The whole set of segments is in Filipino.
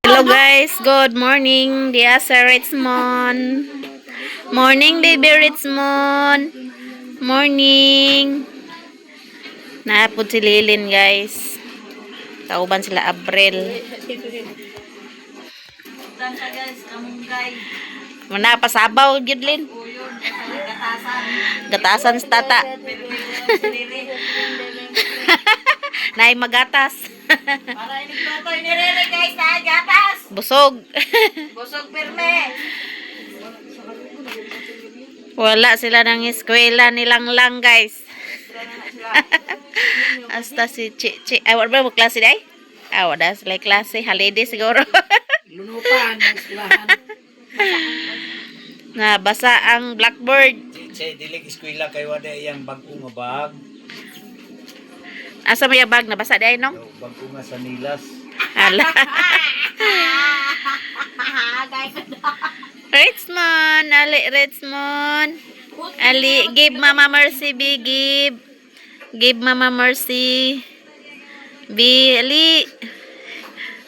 Hello guys, good morning. Dia sa Richmond. Morning baby Richmond. Morning. Naapod si Lilin guys. Kauban sila Abril. Mana pasabaw gyud Lin. Gatasan sa tata. Nay magatas. Para ini toto ini rere guys na gatas. Busog. Busog pirme. Wala sila ng eskwela nilang lang guys. Hasta si Chichi. Ay, wala ba mo klase day? Ah, wala sila klase. Holiday siguro. Lunupan ng eskwelahan. Na basa ang blackboard. Say dilig eskwela kay wala iyang bag-o nga bag. Asa may bag na basa day no? Yo, bag-o nga sa nilas. Hala. Richmond, Ali Richmond. Ali, give Mama Mercy, B, give. Give Mama Mercy. B, Ali.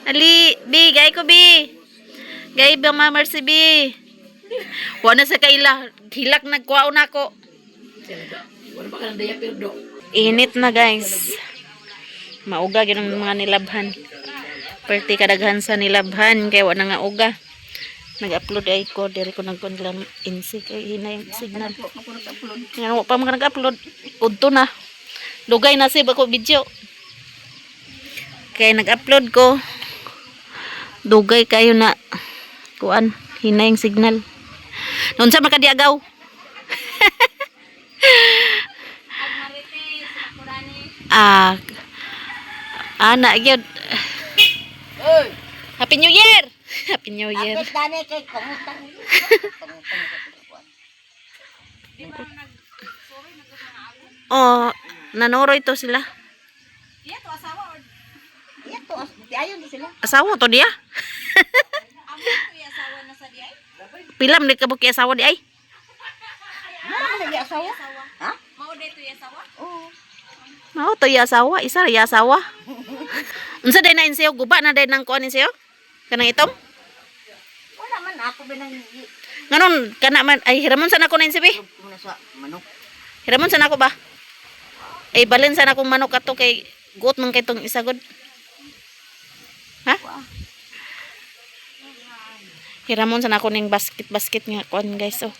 Ali, B, gay ko B. Gay Mama Mercy, B. Wala sa kaila. Hilak nagkuha na ko. Wala pa ka ng daya pirdo. Init na guys. Mauga yun ang mga nilabhan. Perti kadaghan sa nilabhan. Kaya wala nga uga. Nag-upload ay ko. Diri ko nagkuhan lang insi. Kaya hina yung signal. Nga mo pa mga nag-upload. Udto na. Lugay na sib ako video. Kaya nag-upload ko. Dugay kayo na. Kuan. Hina yung signal. Noon sa makadiagaw. Ana gyud. Oy, Happy New Year. Happy New Year. apit dani kay kamutang. Oh, nanoro ito sila. Iya to ayon di sila. Asawa to dia. Pilam di kabuk asawa di ay. Ano lagi asawa? Ha? Oo. Mao to ya asawa, isa ya asawa. Unsa day na insiyo guba na day nang kuan insiyo? Kanang itom? Wala man ako binang Nganon kana man ay hiramon sa nako na insibi. na sa manok. Hiramon sa nako ba? Ay balin sa nakong manok ato kay guot man kay tong isa god. Ha? Hiramon sa nako ning basket nga kuan guys oh.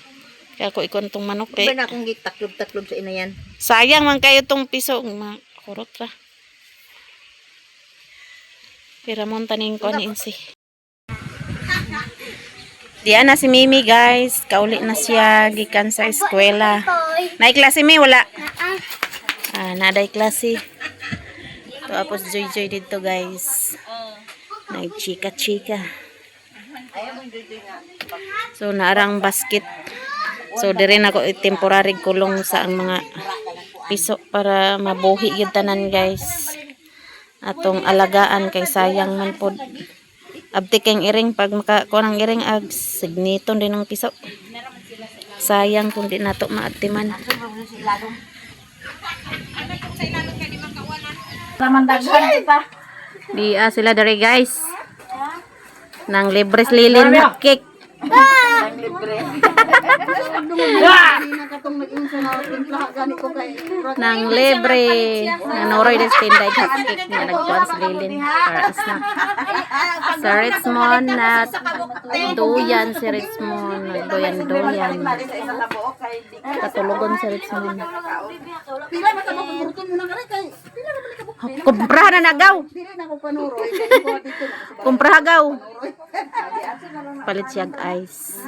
Kaya ko ikon tong manok kay Ba na akong gitaklob-taklob sa ina yan. sayang man kayo tong piso makurot ra. Hiramon taning kuan ni insi. Diyan na si Mimi guys, kauli na siya gikan sa eskwela. Nay klase mi wala. Naday klase. Tapos joy dito guys. Nagchika-chika. So naarang basket. So dire na ko temporary kulong sa ang mga piso para mabuhi gyud tanan guys. Atong alagaan kay sayang man pod. Abti kang iring pag makakuha ng iring ag signiton din ng piso. Sayang kung di nato maatiman. Ramandaghan kita. Di sila dari guys. Nang libres lilin cake. Nang libre. Nanoroy des tinday cake nga nagkuhan sa lilin para snack. Sa Richmond na duyan si Richmond. Duyan. Katulugon si Richmond. Kumpra na nagaw. Kumpra gaw. Palit siya ice.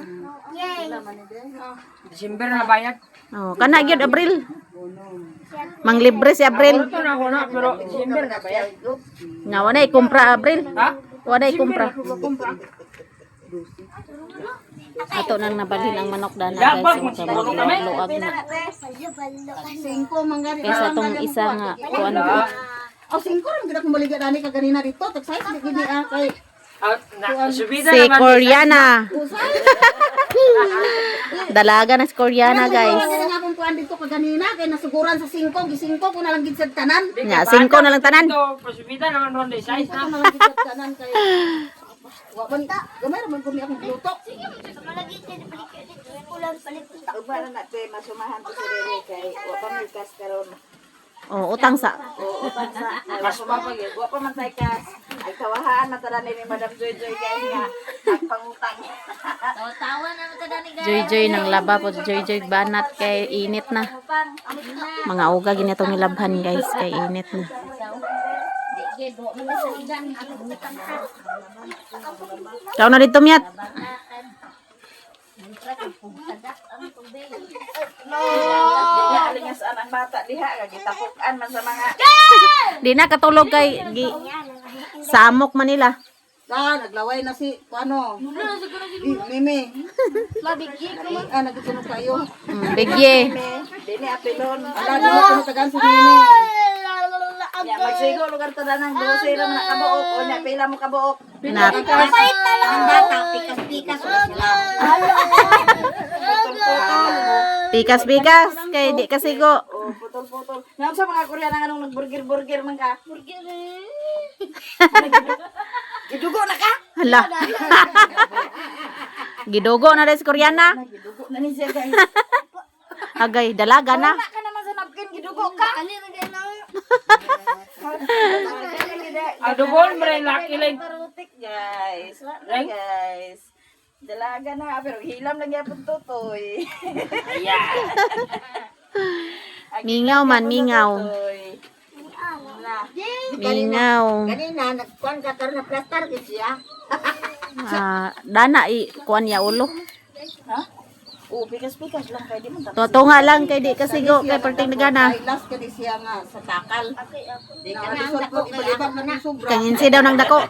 December na bayad. Oh, kana gyud Abril. Mang libre si Abril. Ito na ako na pero December na bayad. Nga wala kumpra Abril. Ha? Wala kumpra. Ato nang nabalhin ang manok dana guys. So luag na. Kaysa tong isa nga kuan buot. Oh, singko rin kita kung balikan ani ka ganina dito. Tagsay sa gini kay Si Koreana. Dalaga na si Koreana guys. Kaya nga kung kuan dito ka ganina kay nasuguran sa singko, gisingko ko na lang gid sa tanan. Nya 5 na lang tanan. Ito, pasubida naman ron size na. Ko na lang gid sa tanan kay Wa man gamay ra man kung akong luto. Malagi ka di balik dito. Ulan palit. Uba na natin, masumahan to si Rere kay wa pa may kas karon. Oh, utang sa. Oo, pansa. Masumapag yun. Wa pa man tay kas. Ay kawahaan na tala ni Madam Joy Joy guys nga. Nagpangutang. Tawa na mo tada ni guys. Joy-joy ng laba po. Joy-joy banat kay init na. Mga uga ginatong nilabhan guys kay init na. Ikaw na dito miyat. Diha alingas ang bata diha gitapukan man sa mga Di na katulog kay samok Manila. Naglaway na si ano. Mimi. Mabigi ko. Nagsunog kayo. Bigye. dini apilon. Ala di ko natagan si Mimi. Ya magsigo lugar tada nang grosero na kabuok o nya pila mo kabuok. Na Ang bata pikas-pikas sila. pikas-pikas kay di kasigo. O putol-putol. Nga sa mga Koreano nga nung nagburger-burger man ka. Gidugo na ka? Hala. Gidugo na rin si Koreana. Gidugo na ni siya guys. Agay, dalaga na. Wala ka naman sa napkin gidugo ka. Ani ra gay nang. Adugon mo rin laki lang. Parutik guys. Wala guys. Dalaga na pero hilam lagi apon tutoy. Ayan. Mingaw man, mingaw. Mingaw. Kanina nagkuan ka karon na plaster gid siya. Dana kuan ya ulo. Ha? Oh, pikas-pikas lang kay di man tapos. Totonga lang kay di kasigo kay perting nagana. Ay last kani siya nga sa takal. Di ka na dako iba man sobra. Kanginsi daw ng dako.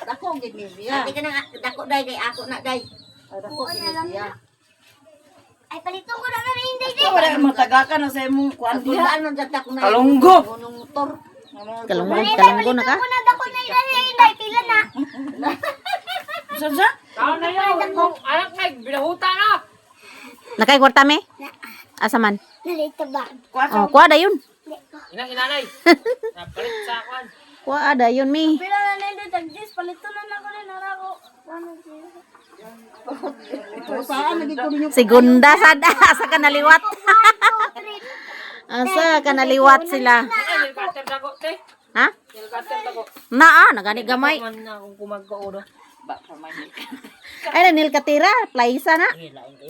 Dako gid ni siya. Di ka na dako day kay ako na day. Dako gid ni siya. Ay palito ko na rin day. Wala ka matagakan na sa imong kuan diha. Kuan man jatak na. Kalunggo. Unong motor. Kalunggo na ka. Ako na dako na day pila na. Sa? Nakay kwarta me? Asa man? Nalito ba? Oh, kuha da yun. Inang inanay. Napalit sa kuan. Kuha da yun mi. Pila na day tagdis palito na ako rin narako. Saan lagi ko ninyo Segunda sada asa ka naliwat. Asa ka naliwat sila. Ha? Naa, nagani gamay. Ba pamahin. Ay, nanil katira. Plaisa na.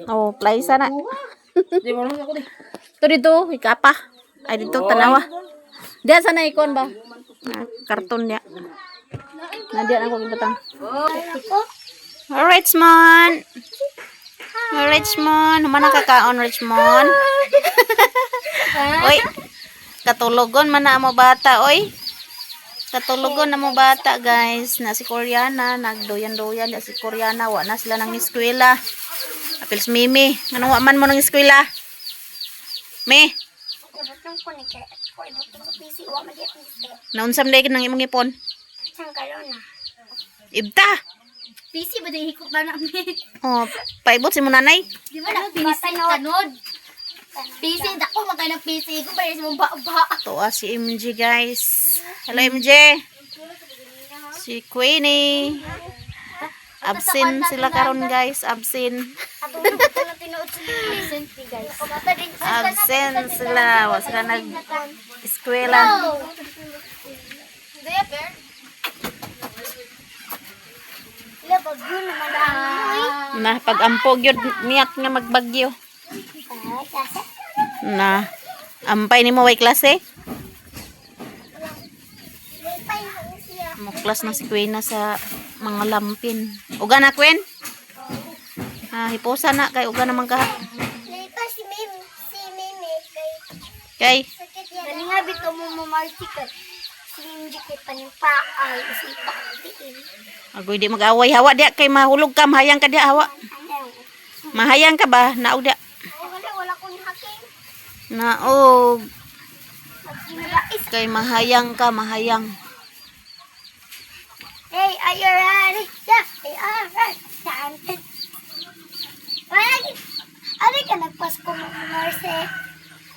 Oh, plaisa na. Di mo lang ako di. Ito dito, ikapa. Ay, dito, tanawa. Diyan sana ikon ba? Karton niya. Nandiyan ako ibutang. Richmond. Richmond. Humana kakaon, Richmond. Oy, katulogon man na mo bata, oy. Katulugon na mo bata guys na si Koreana nagdoyan-doyan na si Koreana wa na sila nang eskwela. Apil si Mimi anong wa man mo nang eskwela me Ibutong ko ni kay ko ibutong ko PC wa madi PC. naunsam day nang imong ipon Sang kalona. ibta PC ba day hikot ba na mi? oh paibot si mo nanay Di ba na PC tanod? PC dako magay na PC ko ba mo ba. tuwa si MJ guys. Hello MJ si Queenie absent sila karon guys absent Atong ko na tinuod sa present guys. absent sila wa sila nag eskwela. Daya per. Ila pag yun naman ang Na pag-ampog yun, miyak nga magbagyo. Na, ampay ni mo way klase? Mo klas na si Queen na sa mga lampin. Uga na Queen? Hiposa na kay uga naman ka. Lita si Mimi kay Kay, sakit yan. Dali nga bito mo mamartikat. Si Mimi kay panipaay isipa diin. agoy di mag-away hawa dia kay mahulog ka, mahayang ka dia hawa. Ano? Mahayang ka ba? Naog dia. Wala ko ni haking. Naog. Magkinagais. Kay mahayang ka, mahayang. Hey, are you ready? Yeah, they are ready. Chanted. Wala ari ka nagpasko mo Marse.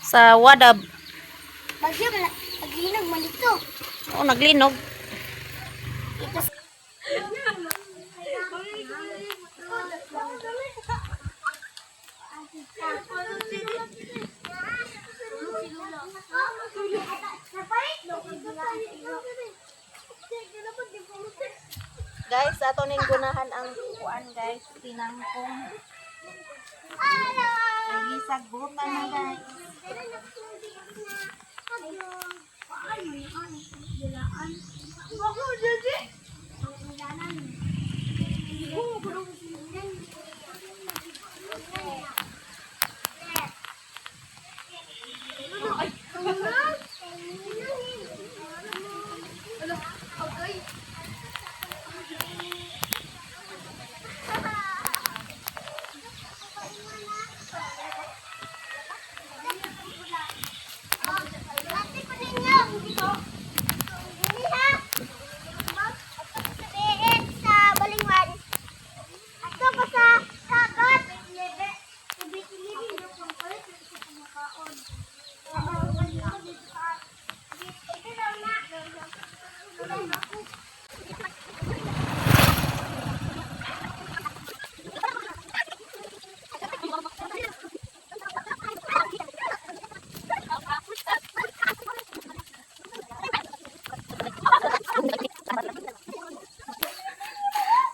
Sa wadab. Bagyo man maglinag man dito. Oh, naglinog. Ito Guys, ato ning gunahan ang kuan guys, pinangkong. Nagisag buta na guys.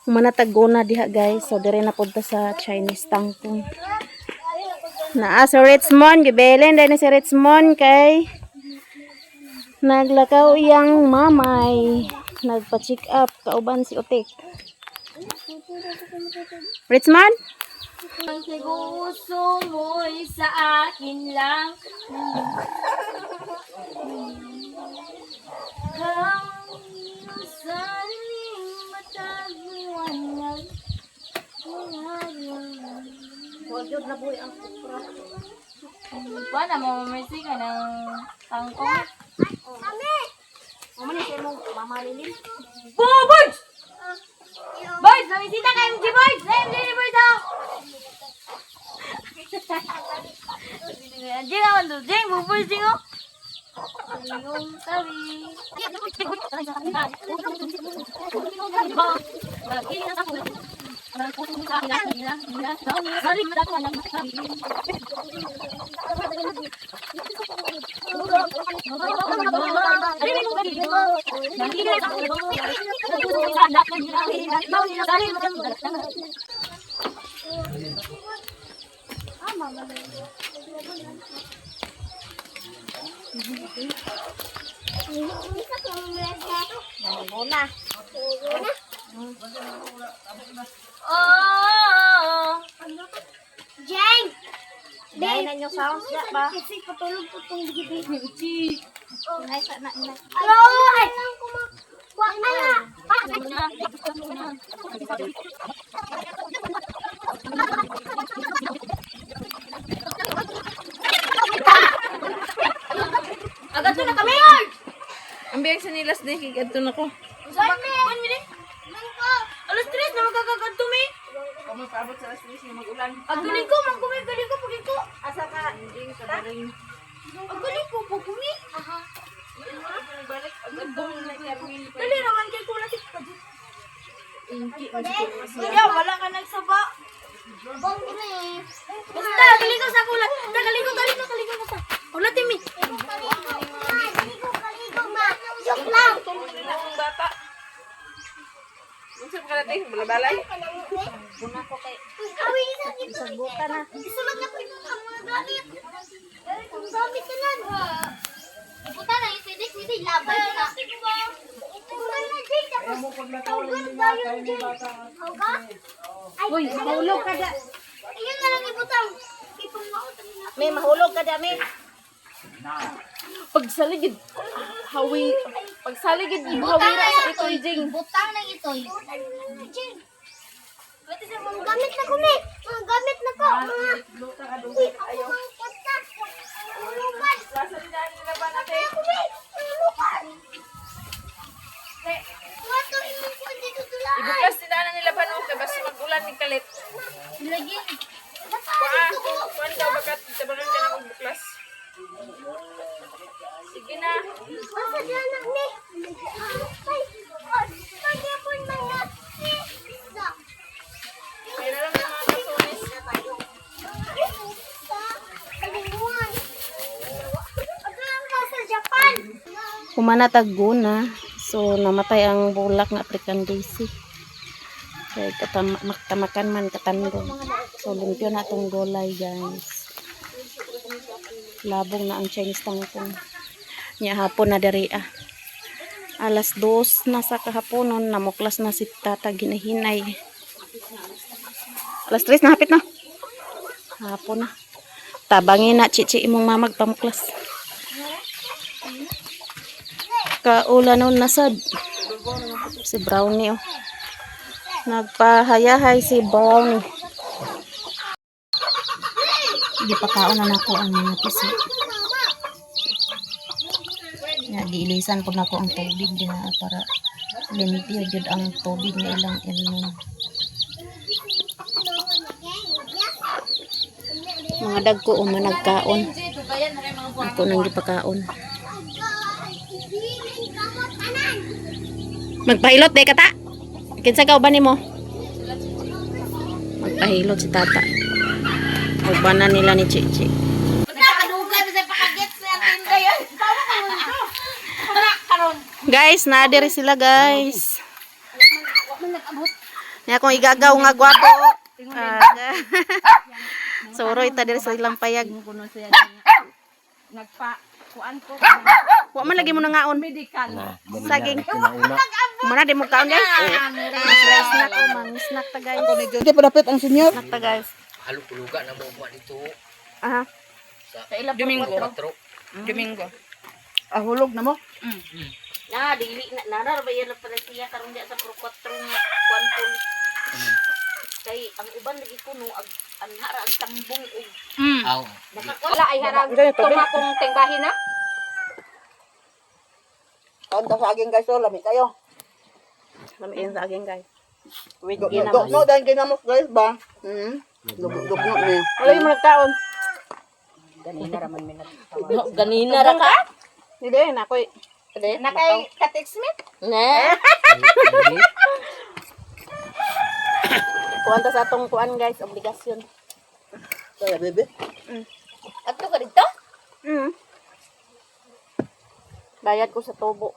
Manatagona diha guys. So dire na punta sa Chinese tangkong. Naa sa Richmond, gibelen dahil na si Richmond kay naglakaw iyang mamay. Nagpa-check up kauban si Utik. Richmond? Ang gusto mo'y sa akin lang. Saling matagpuan. Huwag yun na buhay ang kupra. Paano mo mamisi ka ng tangkong? Kami! Mamani siya mong mamalilin. Boys! Boys! Namisita kayo MG Boys! MG Boys daw! Jing naman doon. Jing! Buboys Jing oh! Yung tawi. Muna. Oh! Jeng! Dahil na yung sounds na ba? Kasi patulog po itong bigibig. Inay sa na inay. Hello! Ay! Wag na! Agad na kami! Ang biyag sa nilas din, kigadto na ko. Saan mi? Saan mi? Alas 3 na magkakaganto mi. Kung magpaabot sa alas 3 na mag-ulan. Agulin ko, mangkumig, galing ko, pagin ko. Asa ka? Hindi ka baling. Agulin ko, pagkumi. Balik, agad doon na i-armin. Dali naman kay kulang si Pajit. Inki. Kaya wala ka nagsaba. Bong ni. Basta, galing ko sa kulang. Galing ko na sa. Wala timi. Kaligo ma. Joke lang. Ang bata. Unsa ka natin? Balay-balay? Buna ko kay Awin na dito. Sagutan na. Isulat na ko yung mga gamit. Ang gamit ka na. Puta na yung pwede labay ko na. Ito na na Jay. Tapos tawag tayo Jay. Hawga? Uy, mahulog ka da. Ayun na lang ibutang. Ipang mautang na. May mahulog ka da, may. Pagsaligid, pagsaligid, hawira sa ito'y jing. Butang na ito'y. Pwede sa mga gamit na ko, me. Mga gamit na ko. Ayaw. Mga kata. Mga lupan. Lasa din dahil nila ba natin? Ako, me. Mga lupan. Mga to, imong ko dito tulaan. Ibuklas din dahil nila ba no? Kabas mag-ulan ni Kalit. Lagi. Kuan, kuan daw bagat, tabangan ka na kung buklas. Sige na. Masa dyan na, me. Ay, pag-ipon mga pizza. Kaya na lang yung mga kasunis. Humanatag guna. So, namatay ang bulak na African daisy. Kay tamakan man katandong. So limpyo na tong gulay guys. Labong na ang Chinese tangkong. Nya hapon na diri ah. Alas 2 na sa kahaponon, namuklas na si tata ginahinay. Alas 3 na hapit na. Hapon na. Tabangin na chichi imong mamag pamuklas. Kaulan nun nasad. Si Brownie oh. Nagpahayahay si Brownie. Di pa kaon na nako ang mga piso. Giilisan ko na ko ang tubig din para limpyo jud ang tubig na ilang inom. Mga dagko o managkaon. Ako nang gipakaon. Magpahilot day kata. Kinsa ka uban nimo? Magpahilot si tata. Ubanan nila ni Chichi. Guys, nadiri sila guys. Nya kung igagaw nga gwapo. Soroy ta diri sa ilang payag. Nagpa-kuan ko. Wa man lagi mo nangaon. Medical. Saging. Mana di mo kaon guys? Snack ko, mang snack ta guys. Hindi pa dapat ang senior. Snack ta guys. Halo tuluga na mo dito. Aha. Sa Domingo. Domingo. Hulog na mo. Na dili na ba yan pala siya karon dia sa prokotro nga kuan pul. Kay ang uban lagi kuno ang hara ang tambong og Aw. wala ay harang tumakong tengbahin na. Kaon ka sa aging guys, so lami kayo. Lamiin sa akin guys. No, dahil kinamos guys ba? Lugnog niya. Wala yung nagkaon. Ganina ra ka? Hindi na ko. Nakay ka-text me? Ne. Kuan ta sa atong kuan guys, obligasyon. Kaya bebe. Adto ka dito? Bayad ko sa tubo.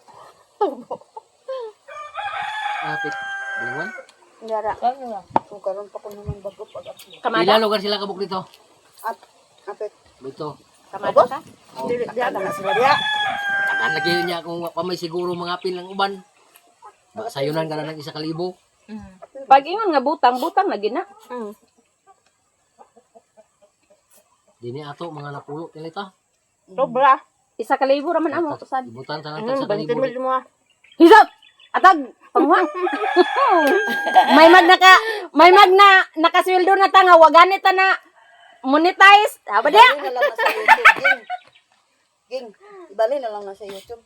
Kapit. Bulan? Ndara. Kung karon pa ko naman bago pag Kamada. Ilan lugar sila kabuk dito? apet. Dito. Kamada ka? Dili dia na sila dia. Takan lagi niya kung pa may siguro mga pil ng uban. Sayunan ka na ng 1,000. Pag ingon nga butang na gina. Dini ato mga napulo tilita. Sobra. 1,000 raman amo usad. Ibutan sa lang sa 20 kalibo. mil mo. Hisap! Atag! Pangwa! may mag na nakasweldo na ta nga waganit ta na monetize. Aba dia. Ibali na lang na sa YouTube. Ging. Ibali na lang na sa YouTube.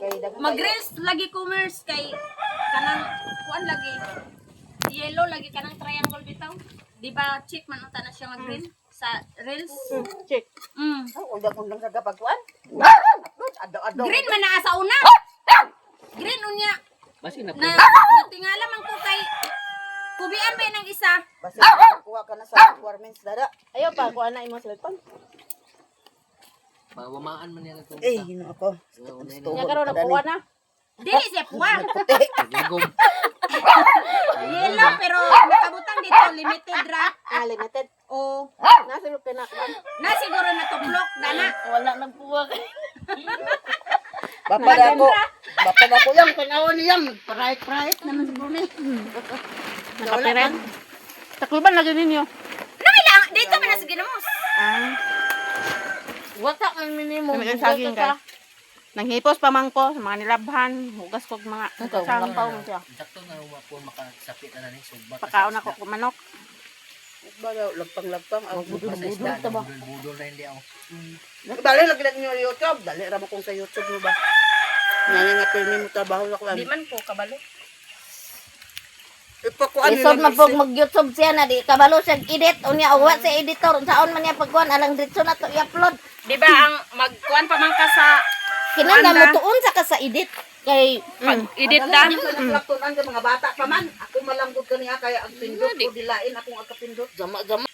Kay Mag-reels lagi commerce kay kanang kuan lagi. Yellow lagi kanang triangle bitaw. Di ba check man unta na siya mag-green sa reels? Check. undang-undang sa kapagkuan. Ado-ado. Green man naa sa una. Green unya. Basi na po. Na natingala man ko kay kubian ba ng isa. Basta kuha ka na sa requirements dada. Ayo pa kuan na imo cellphone. Pawamaan man yan ito. Gino ako. Nya karon na kuha na. Dili siya puwa. Ligom. Yellow pero nakabutang dito limited ra. Limited. O Nasa lupa na kuan. na siguro natuklok dana. Wala nang puwa. Bapa na ko yang panawon niyang pride naman siguro ni. Nakapiren. Takluban lagi ninyo. Namilang dito man sa ginamos. Wata ang minimum. Kami sa akin guys. Nanghipos pa man ko, mga nilabhan, hugas ko mga sampaw mo siya. Sakto na po makasapit na ni subat. Pakaon ako kung manok. Bagaw lagpang-lagpang ang Budol-budol ta ba? Budol na hindi ako. Dali lagi na niyo YouTube. Dali ra mo kung sa YouTube mo ba. Nga nga pirmi mo trabaho ako lang. Di man ko kabalo. Ipakuan Isod man pog mag-YouTube siya na di kabalo siya edit unya uwa sa editor unsaon man niya pagkuan alang ditso na to i-upload. Di ba ang magkuan pa man ka sa Kinahanglan mo tuon sa ka sa edit kay edit da? Nagtunan sa mga bata pa man. Ako malanggod kaniya kaya ang pindot ko dilain akong agkapindot. Gama-gama.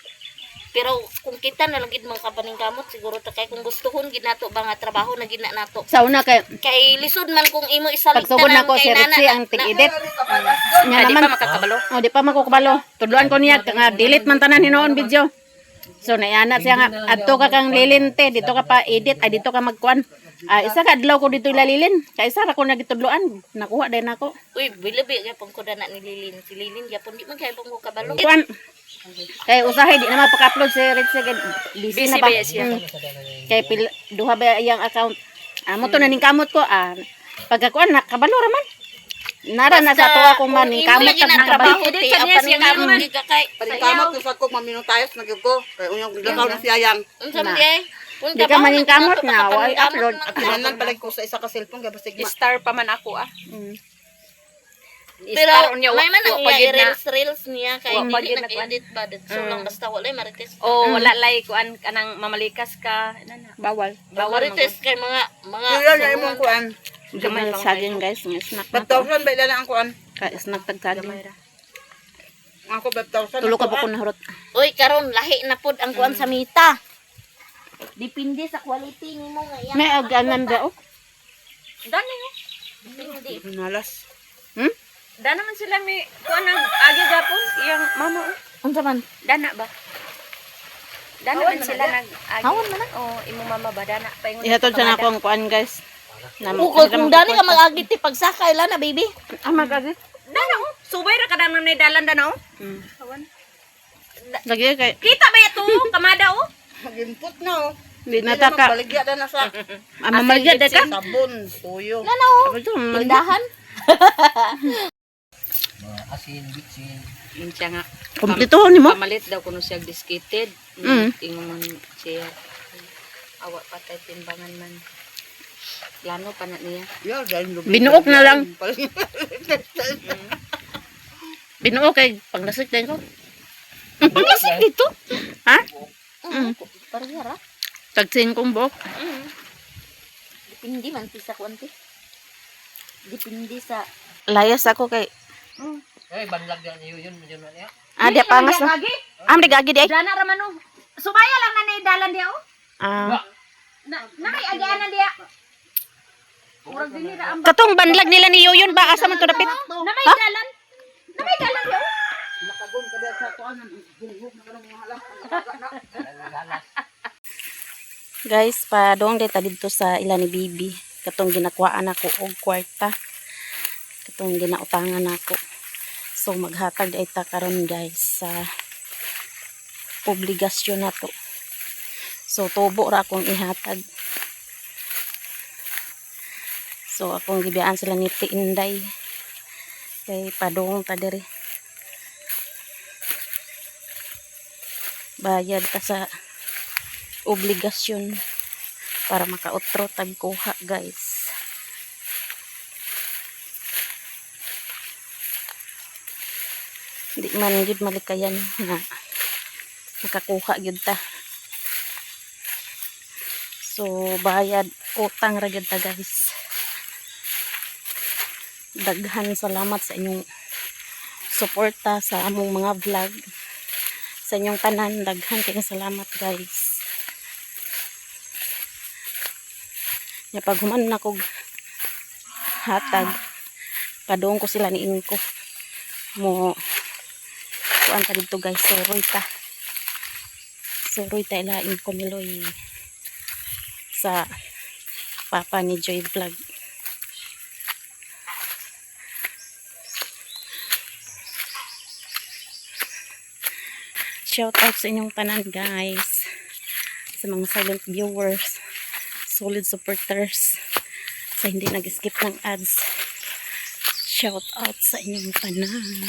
Pero kung kita na lang gid mga kabaning kamot siguro ta kay kung gustuhon gid nato ba nga trabaho na gid na nato. Sa una kay Kay lisod man kung imo isalig pagtugod na ko si kay nana Ritzy ang tig-edit. Nya Di naman. pa makakabalo. Oh, di pa makukabalo. Tudloan ko niya nga delete man tanan hinoon video. So naiana siya nga adto ka kang lilinte, dito ka pa edit, ay dito ka magkuan. Isa ka adlaw ko dito ilalilin. Kay isa ra ko nagitudloan. Nakuha din ako. Uy, bilabi gyapon ko dana ni Lilin. Si Lilin gyapon di man kay pang ko kabalo. Kuan. Kay usahay di na mapaka-upload si Ritzy kay busy na ba? ba siya? Kay duha ba iyang account. Amo to na ning kamot ko pagkakuan na kabalo ra man. Nara na sa tuwa ko man ning kamot kag trabaho nakabalo. ti apan ni kamot kay. Pagkamot ko sa ko maminutayos na gyud ko. Kay unyong gagaw na siya yang. Unsa man di? Di ka manging kamot nga why upload. At nanan balik ko sa isa ka cellphone kay basig Star pa man ako ah. Pero Star unya may man ang pagid na. reels niya kay Wa hindi pagid na nag-edit ba so lang basta wala marites. Oh, wala lay kuan kanang mamalikas ka. Nana. Bawal. Marites kay mga Kaya na imong kuan. Gamay saging guys, ng snack na to. 5,000 ba ilan ang kuan? Kay snack tag saging. Ako 5,000. Tulo ka pa ko nahurot. Uy, karon lahi na pod ang kuan sa mita. Depende sa quality nimo nga iya. May aganan ba oh? Dani oh. Depende. Malas. Dana man sila may kuan ang agi gapon iyang mama oh. Unsa man? Dana ba? Dana man sila nag agi. Hawon man na. Oh, imong mama ba dana paingon. Ihatod sa na akong kuan guys. Ukol kung dani ka mag-agit ti pagsakay la na baby. Magagit. Dana oh. Subay ra kada nang dalan dana oh. Lagi kay Kita ba ito kamada oh? Magimpot na oh. di nataka. Baligya na sa Mamalgya de ka. sabon, tuyo. Nano? Ito, mamalgya. Tindahan? Mga asin, bitsin. Yun siya nga. Kompleto ni mo. Pamalit daw kuno siya discated. Ingon man siya. Awa patay timbangan man. Plano pa na niya. Yeah, dahil Binuok na lang. Binuok kay panglasik din ko. Panglasik dito? Ha? Parehara. Tagsin kong buhok. Depende man ti sa kuanti. Depende sa Layas ako kay Eh, banlag yan yun na niya. Di pangas na. Di gagi di ay. Dana ra man oh. Subaya lang na ni dalan dia oh. Na Nakay agianan dia. Murag dinhi ra ang katong banlag nila ni Yoyon ba asa man to dapit? namay dalan. Namay dalan dia oh. Nakagom ka diya sa kuan, bulhog na kanang mga halang. Guys, padong dito dito sa ila ni Bibi. Katong ginakuhaan ako og kwarta. Katong ginautangan ako. So maghatag ay ta karon guys sa obligasyon nato. So tubo ra akong ihatag. So akong gibiyaan sila ni Tiinday. Kay padong ta diri. Bayad ka sa obligasyon para makautro tagkuha guys. Di man gid malikayan na makakuha gid ta. So bayad utang ra gid ta guys. Daghan salamat sa inyong suporta sa among mga vlog. Sa inyong tanan, daghan kayong salamat guys. Ya pag human na kog hatag, padoon ko sila ni Inko. Mo kuan ta dito guys, suroy ta. Suroy ta ila Inko niloy sa papa ni Joy Vlog. Shout out sa inyong tanan guys, sa mga silent viewers, solid supporters, sa hindi nag-skip ng ads. Shout out sa inyong tanan.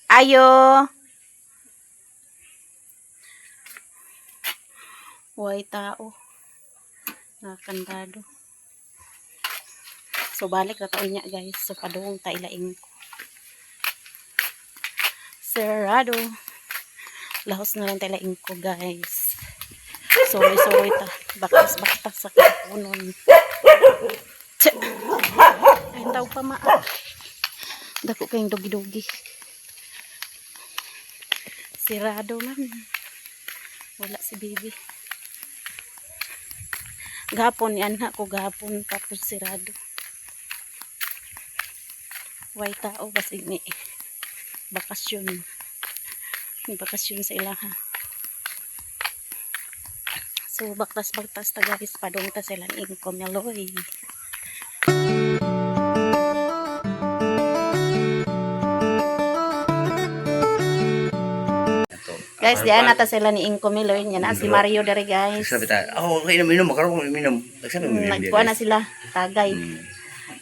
Ayo! Huwag tao. Nakakandado. So balik na taon niya guys. So padung tailaing ko. Cerrado. Lahos na lang tailaing ko guys. Sorry ta. Bakas sa kapunon. Ayun tao pa maa. Dako kayong dogi-dogi. Sirado man. Wala si Bibi. Gahapon yan ko gahapon tapos sirado. Way tao kasi may bakasyon. May bakasyon sa ilaha. So baktas-baktas ta guys padung ta sila ni Komeloy. Guys, diyan nata sila ni Inko Miloy. Yan na si Mario dari guys. Sabi tayo, inom, makaroon, inom. Sabi mo, Nagkuha na sila. Tagay.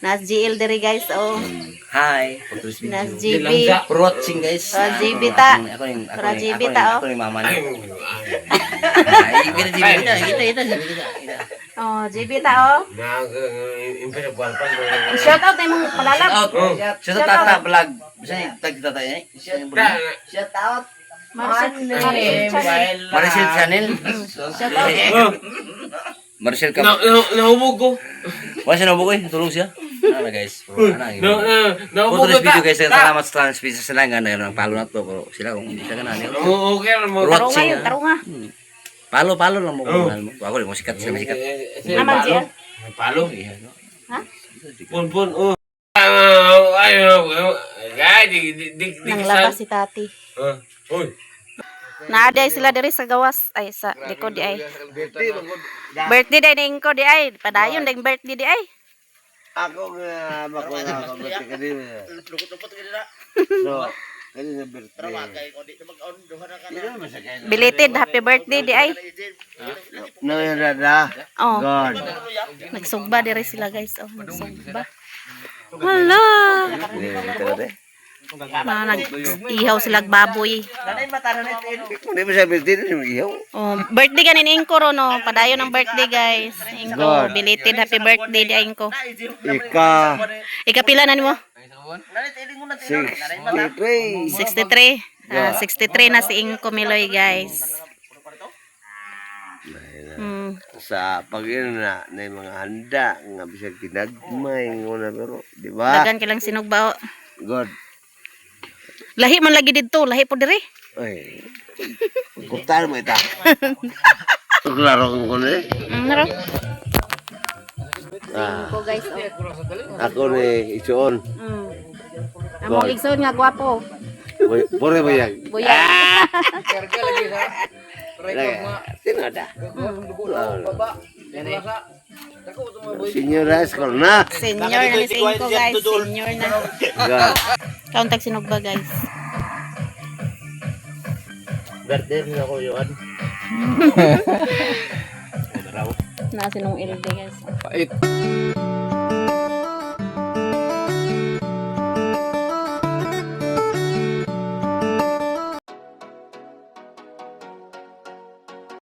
Nas GL dari guys. Oh. Hi. Nas GB. For watching, guys. GB ta. Ako yung, Para GB ta, oh. Ako yung mama niya. Ay, kita, kita. Oh, GB ta, oh. Shout out na mong palalab. Shout out, tata, vlog. Bisa niya, tag tata niya. Shout out. Maricel Maricel Channel. Shout out. Maricel ka. Nahubog ko. Wala siya nabuk eh. Tulong siya. Ano guys. Puro Nahubog tulis ko video guys. Salamat sa transmission sa langan. Ang palo na to. Pero sila kung hindi siya ganaan. Okay lang mo. Tarunga yun, tarunga. Palo lang mo. Ako rin mo sikat. Sila sikat. Naman siya. Palo. Ha? Pun. Oh. Nang labas si tati. Uy. Naaday sila diri sa gawas. Ay, sa likod di ay. Birthday day ni Inko di ay. Padayon ding birthday di ay. Ako nga makuha ako birthday ka din. Lukot-lukot ka nila. So, kanina birthday. Trawagay ko di mag-on duha na ka na. Belated happy birthday di ay. No, yun na. Oh, God. nagsugba diri sila guys. Oh, nagsugba. Wala. Na nag-ihaw sila baboy. Nanay mata na nito. Hindi mo siya birthday, hindi mo ihaw. Oh, birthday ganin Inko ro no. Padayon ng birthday guys. Inko, belated happy birthday di Inko. Ika, Ikapila na nimo? Nanay tiling mo na tiling. Nanay mata. 63. 63. 63 na si Inko Miloy guys. Sa pag-ina na yung mga handa, nga bisag kinagmay, nga pero, di ba? Dagan kilang sinugba. God. Lahi man lagi dito, lahi po diri. Ay, kutar mo ita. Klaro ko na eh. Naro. Ah, Inko guys. Oh. ako ni Isuon. Among igsoon nga gwapo. Pure ba yan? Buya. Tinada. Senyora Escol na. Senior na ni si Inko guys. Senior na. God. Kauntag sinugba guys. Birthday na ko yun. Na sinong LD guys.